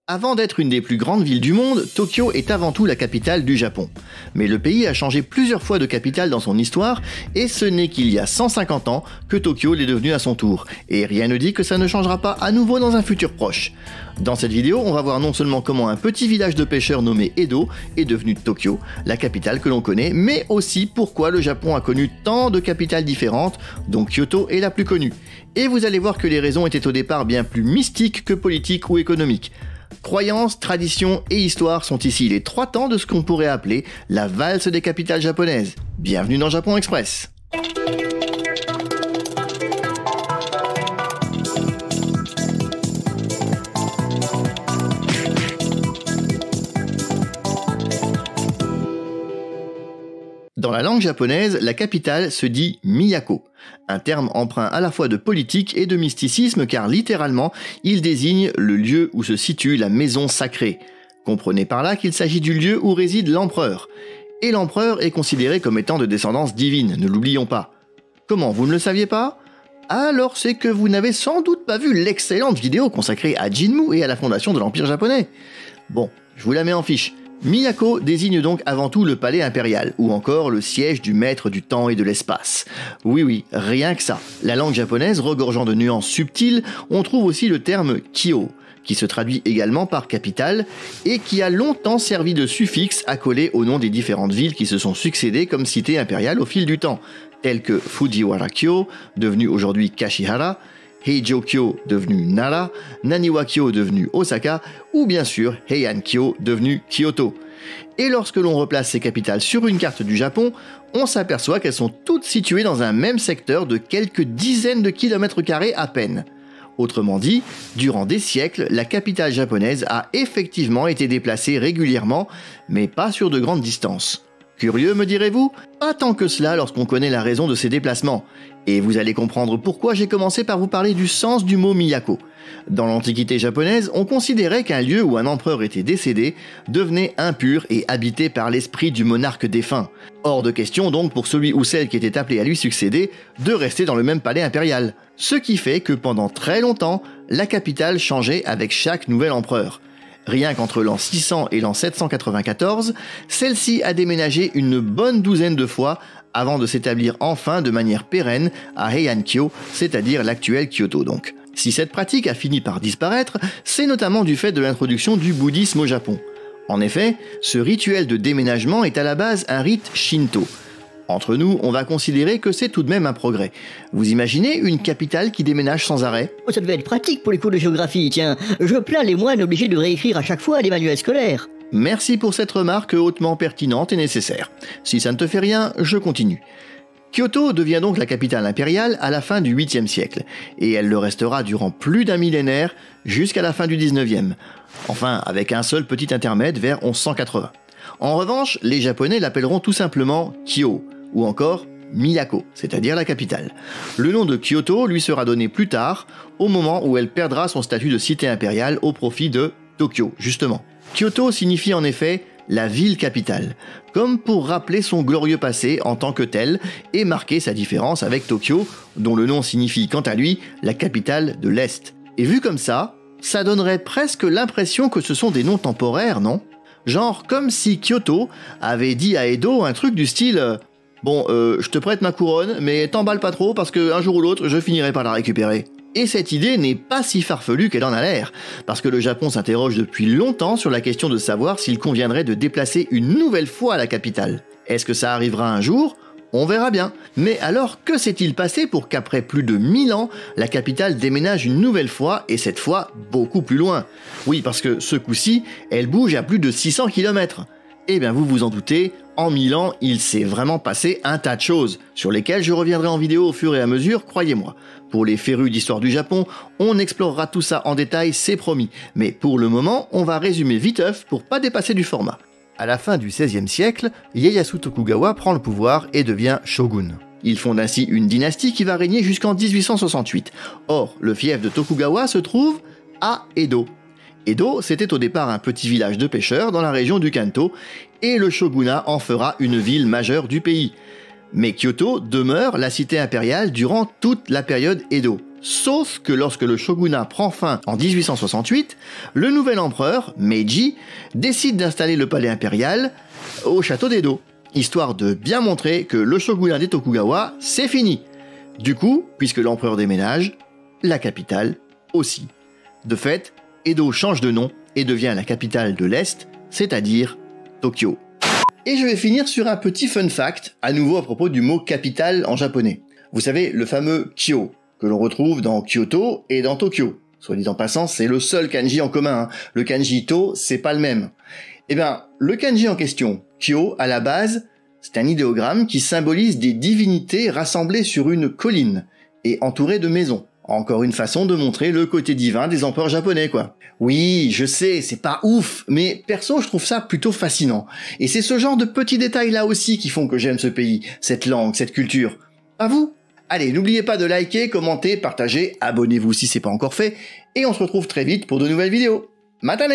Avant d'être une des plus grandes villes du monde, Tokyo est avant tout la capitale du Japon. Mais le pays a changé plusieurs fois de capitale dans son histoire, et ce n'est qu'il y a 150 ans que Tokyo l'est devenu à son tour. Et rien ne dit que ça ne changera pas à nouveau dans un futur proche. Dans cette vidéo, on va voir non seulement comment un petit village de pêcheurs nommé Edo est devenu Tokyo, la capitale que l'on connaît, mais aussi pourquoi le Japon a connu tant de capitales différentes, dont Kyoto est la plus connue. Et vous allez voir que les raisons étaient au départ bien plus mystiques que politiques ou économiques. Croyances, traditions et histoire sont ici les trois temps de ce qu'on pourrait appeler la valse des capitales japonaises. Bienvenue dans Japon Express. Dans la langue japonaise, la capitale se dit Miyako, un terme empreint à la fois de politique et de mysticisme car littéralement, il désigne le lieu où se situe la maison sacrée. Comprenez par là qu'il s'agit du lieu où réside l'empereur. Et l'empereur est considéré comme étant de descendance divine, ne l'oublions pas. Comment, vous ne le saviez pas ? Alors c'est que vous n'avez sans doute pas vu l'excellente vidéo consacrée à Jinmu et à la fondation de l'Empire japonais. Bon, je vous la mets en fiche. Miyako désigne donc avant tout le palais impérial, ou encore le siège du maître du temps et de l'espace. Oui, rien que ça. La langue japonaise, regorgeant de nuances subtiles, on trouve aussi le terme Kyo, qui se traduit également par capitale, et qui a longtemps servi de suffixe accolé au nom des différentes villes qui se sont succédées comme cité impériale au fil du temps, telles que Fujiwara-kyo, devenu aujourd'hui Kashihara, Heijo-kyo devenu Nara, Naniwa-kyo devenu Osaka, ou bien sûr Heian-kyo devenu Kyoto. Et lorsque l'on replace ces capitales sur une carte du Japon, on s'aperçoit qu'elles sont toutes situées dans un même secteur de quelques dizaines de kilomètres carrés à peine. Autrement dit, durant des siècles, la capitale japonaise a effectivement été déplacée régulièrement, mais pas sur de grandes distances. Curieux, me direz-vous ? Pas tant que cela lorsqu'on connaît la raison de ces déplacements. Et vous allez comprendre pourquoi j'ai commencé par vous parler du sens du mot Miyako. Dans l'Antiquité japonaise, on considérait qu'un lieu où un empereur était décédé devenait impur et habité par l'esprit du monarque défunt. Hors de question donc pour celui ou celle qui était appelé à lui succéder de rester dans le même palais impérial. Ce qui fait que pendant très longtemps, la capitale changeait avec chaque nouvel empereur. Rien qu'entre l'an 600 et l'an 794, celle-ci a déménagé une bonne douzaine de fois avant de s'établir enfin de manière pérenne à Heian-kyo, c'est-à-dire l'actuel Kyoto donc. Si cette pratique a fini par disparaître, c'est notamment du fait de l'introduction du bouddhisme au Japon. En effet, ce rituel de déménagement est à la base un rite shinto. Entre nous, on va considérer que c'est tout de même un progrès. Vous imaginez une capitale qui déménage sans arrêt ? Oh, ça devait être pratique pour les cours de géographie, tiens. Je plains les moines obligés de réécrire à chaque fois les manuels scolaires. Merci pour cette remarque hautement pertinente et nécessaire. Si ça ne te fait rien, je continue. Kyoto devient donc la capitale impériale à la fin du 8e siècle, et elle le restera durant plus d'un millénaire jusqu'à la fin du 19e. Enfin, avec un seul petit intermède vers 1180. En revanche, les Japonais l'appelleront tout simplement Kyo, ou encore Miyako, c'est-à-dire la capitale. Le nom de Kyoto lui sera donné plus tard, au moment où elle perdra son statut de cité impériale au profit de Tokyo, justement. Kyoto signifie en effet la ville capitale, comme pour rappeler son glorieux passé en tant que tel et marquer sa différence avec Tokyo, dont le nom signifie quant à lui la capitale de l'Est. Et vu comme ça donnerait presque l'impression que ce sont des noms temporaires, non ? Genre comme si Kyoto avait dit à Edo un truc du style « Bon, je te prête ma couronne, mais t'emballe pas trop parce qu'un jour ou l'autre, je finirai par la récupérer. » Et cette idée n'est pas si farfelue qu'elle en a l'air, parce que le Japon s'interroge depuis longtemps sur la question de savoir s'il conviendrait de déplacer une nouvelle fois la capitale. Est-ce que ça arrivera un jour ? On verra bien. Mais alors, que s'est-il passé pour qu'après plus de 1000 ans, la capitale déménage une nouvelle fois, et cette fois beaucoup plus loin ? Oui, parce que ce coup-ci, elle bouge à plus de 600 km. Eh bien, vous vous en doutez, en 1000 ans, il s'est vraiment passé un tas de choses, sur lesquelles je reviendrai en vidéo au fur et à mesure, croyez-moi. Pour les férus d'histoire du Japon, on explorera tout ça en détail, c'est promis. Mais pour le moment, on va résumer viteuf pour pas dépasser du format. À la fin du XVIe siècle, Ieyasu Tokugawa prend le pouvoir et devient shogun. Il fonde ainsi une dynastie qui va régner jusqu'en 1868. Or, le fief de Tokugawa se trouve à Edo. Edo, c'était au départ un petit village de pêcheurs dans la région du Kanto, et le shogunat en fera une ville majeure du pays. Mais Kyoto demeure la cité impériale durant toute la période Edo, Sauf que lorsque le shogunat prend fin en 1868, le nouvel empereur, Meiji, décide d'installer le palais impérial au château d'Edo, histoire de bien montrer que le shogunat des Tokugawa, c'est fini. Du coup, puisque l'empereur déménage, la capitale aussi. De fait, Edo change de nom et devient la capitale de l'Est, c'est-à-dire Tokyo. Et je vais finir sur un petit fun fact, à nouveau à propos du mot capitale en japonais. Vous savez, le fameux Kyo, que l'on retrouve dans Kyoto et dans Tokyo. Soit dit en passant, c'est le seul kanji en commun. Le kanji To, c'est pas le même. Eh bien, le kanji en question, Kyo, à la base, c'est un idéogramme qui symbolise des divinités rassemblées sur une colline et entourées de maisons. Encore une façon de montrer le côté divin des empereurs japonais, quoi. Oui, je sais, c'est pas ouf, mais perso, je trouve ça plutôt fascinant. Et c'est ce genre de petits détails là aussi qui font que j'aime ce pays, cette langue, cette culture. Pas vous ? Allez, n'oubliez pas de liker, commenter, partager, abonnez-vous si c'est pas encore fait, et on se retrouve très vite pour de nouvelles vidéos. Matane!